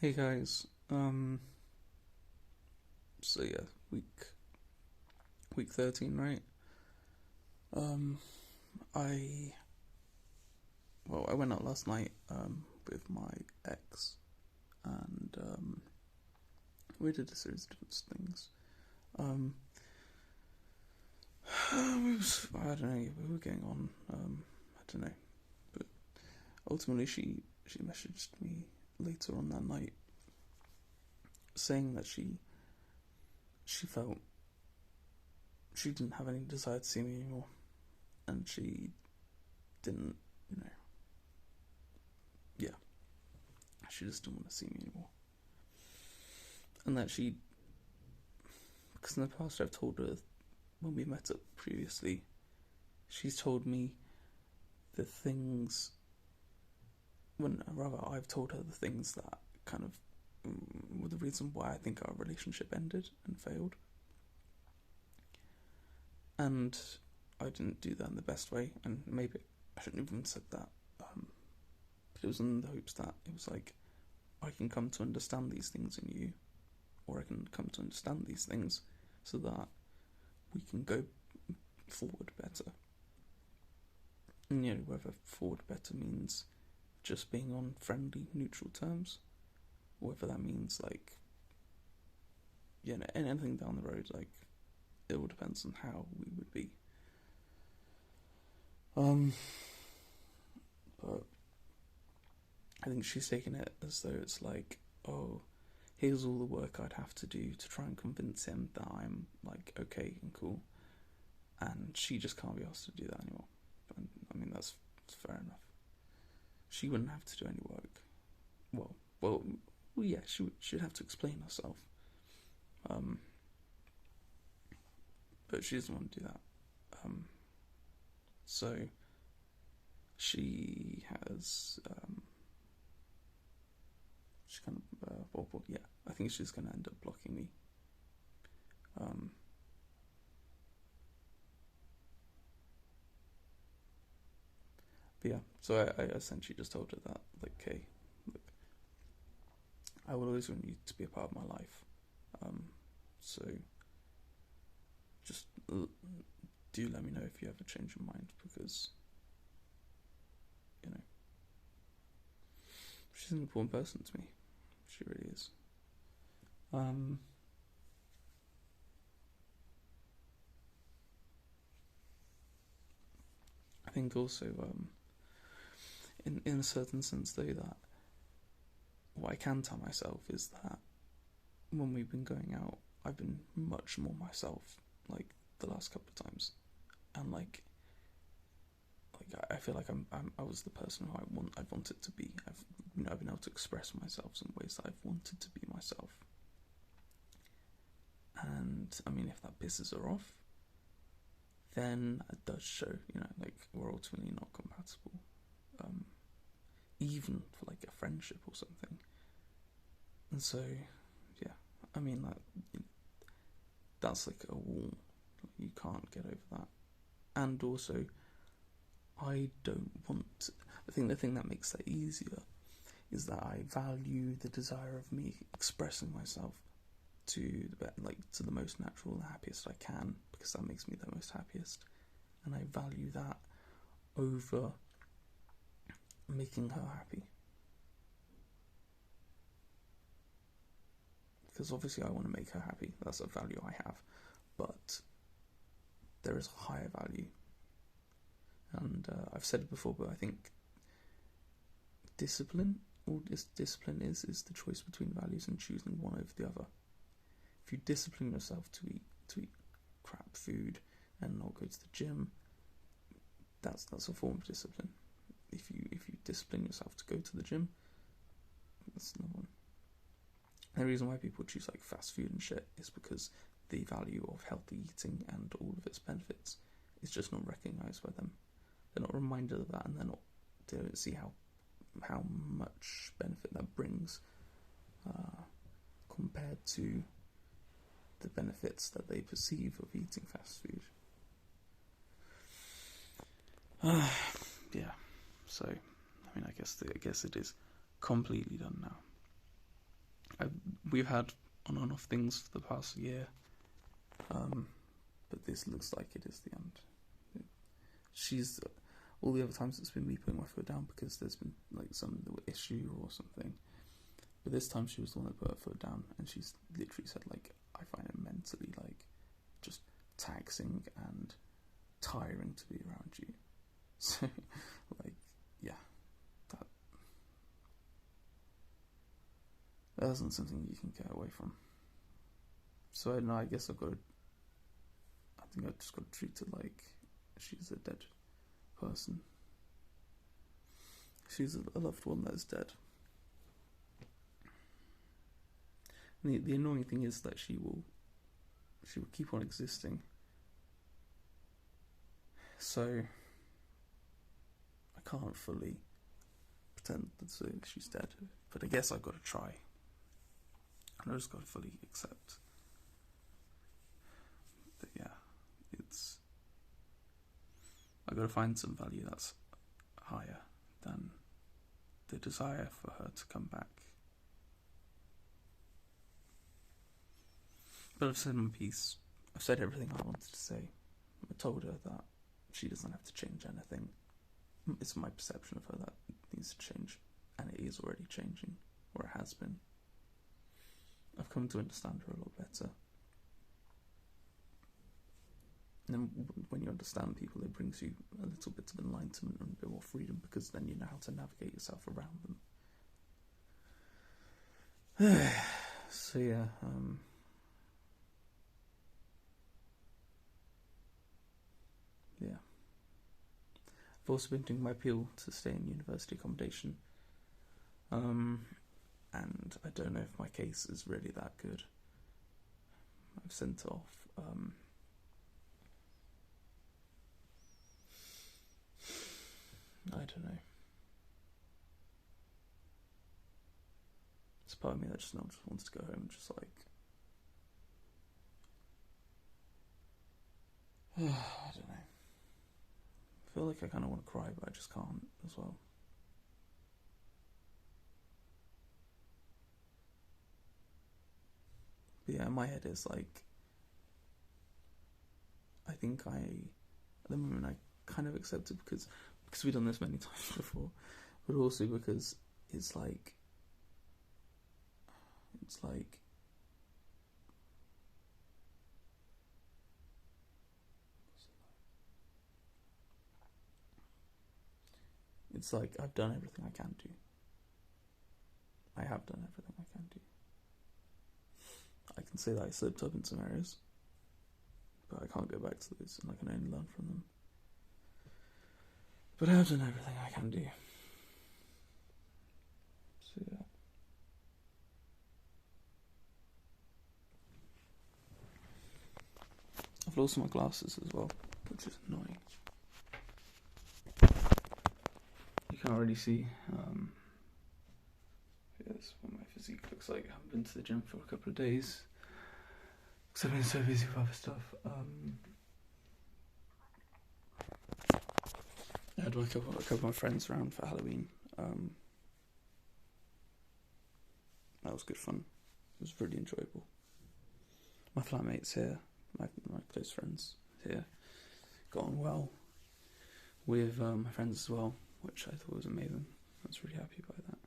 Hey guys, so yeah, week 13, right? Um, I I went out last night with my ex, and we did a series of different things. Um, I don't know, we were getting on. I don't know, but ultimately she messaged me later on that night saying that she felt she didn't have any desire to see me anymore, and she didn't, you know, yeah, she just didn't want to see me anymore. And that because in the past I've told her, when we met up previously, she's told me the things, when rather I've told her the things that kind of were the reason why I think our relationship ended and failed. And I didn't do that in the best way, and maybe I shouldn't have even said that. But it was in the hopes that it was like, I can come to understand these things in you, or I can come to understand these things so that we can go forward better. And whether forward better means just being on friendly, neutral terms, or whether that means like, anything down the road, like, it all depends on how we would be. But I think she's taken it as though it's like, oh, here's all the work I'd have to do to try and convince him that I'm like okay and cool, and she just can't be asked to do that anymore. And I mean, that's fair enough. She wouldn't have to do any work. Well, yeah, she'd have to explain herself. But she doesn't want to do that. So she has, she kind of, yeah, I think she's going to end up blocking me. But yeah, so I essentially just told her that, like, okay, look, I will always want you to be a part of my life. So just do let me know if you ever change your mind, because, she's an important person to me. She really is. I think also, in a certain sense though, that what I can tell myself is that when we've been going out, I've been much more myself, like, the last couple of times, and like I feel like I was the person who I wanted to be. I've been able to express myself in ways that I've wanted to be myself. And I mean, if that pisses her off, then it does show, like, we're ultimately not compatible. Even for like a friendship or something. And so, yeah, I mean, that's like a wall. You can't get over that. And also, I don't want. The thing that makes that easier is that I value the desire of me expressing myself to the most natural and happiest I can, because that makes me the most happiest, and I value that over making her happy. Because obviously I want to make her happy. That's a value I have, but there is a higher value. And I've said it before, but I think discipline is the choice between values and choosing one over the other. If you discipline yourself to eat crap food and not go to the gym, that's a form of discipline. If you discipline yourself to go to the gym, that's another one. And the reason why people choose like fast food and shit is because the value of healthy eating and all of its benefits is just not recognised by them. They're not reminded of that, and they don't see how much benefit that brings compared to the benefits that they perceive of eating fast food. Yeah. So, I mean, I guess it is completely done now. we've had on and off things for the past year, but this looks like it is the end. She's all the other times it's been me putting my foot down because there's been like some issue or something, but this time she was the one that put her foot down, and she's literally said like, I find it mentally like just taxing and tiring to be around you. So like, yeah, that isn't something you can get away from. So I guess I think I just got to treat her like she's a dead person. She's a loved one that is dead. And the annoying thing is that she will keep on existing. So I can't fully pretend that she's dead, but I guess I've got to try. And I just got to fully accept that, yeah, I've got to find some value that's higher than the desire for her to come back. But I've said my piece. I've said everything I wanted to say. I told her that she doesn't have to change anything. It's my perception of her that needs to change, and it is already changing, or it has been. I've come to understand her a lot better. And then when you understand people, it brings you a little bit of enlightenment and a bit more freedom, because then you know how to navigate yourself around them. So yeah, yeah. I've also been doing my appeal to stay in university accommodation. And I don't know if my case is really that good. I've sent off I don't know. It's part of me that just wants to go home, just like I don't know. I feel like I kind of want to cry, but I just can't as well. But yeah, in my head is like, I think at the moment I kind of accept it because we've done this many times before, but also because it's like I've done everything I can do. I have done everything I can do. I can say that I slipped up in some areas, but I can't go back to those, and I can only learn from them. But I have done everything I can do. So yeah. I've lost my glasses as well, which is annoying. You can't really see. Yeah, this is what my physique looks like. I haven't been to the gym for a couple of days because I've been so busy with other stuff. I had a couple of my friends around for Halloween. That was good fun. It was really enjoyable. My flatmates here, my close friends here, got on well with my friends as well, which I thought was amazing. I was really happy by that.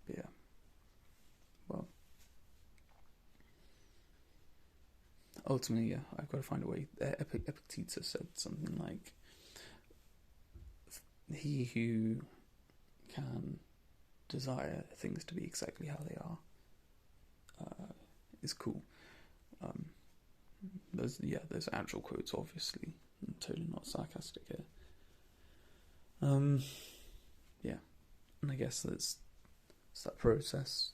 But yeah, well, ultimately, yeah, I've got to find a way. Epictetus said something like, he who can desire things to be exactly how they are is cool. Those are actual quotes, obviously. I'm totally not sarcastic here. Yeah, and I guess it's that process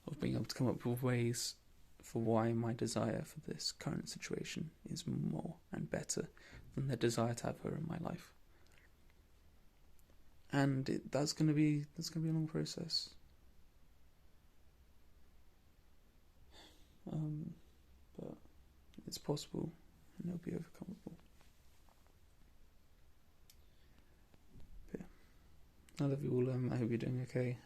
of being able to come up with ways for why my desire for this current situation is more and better than the desire to have her in my life. And that's gonna be a long process. But it's possible, and it'll be overcomable. I love you all. I hope you're doing okay.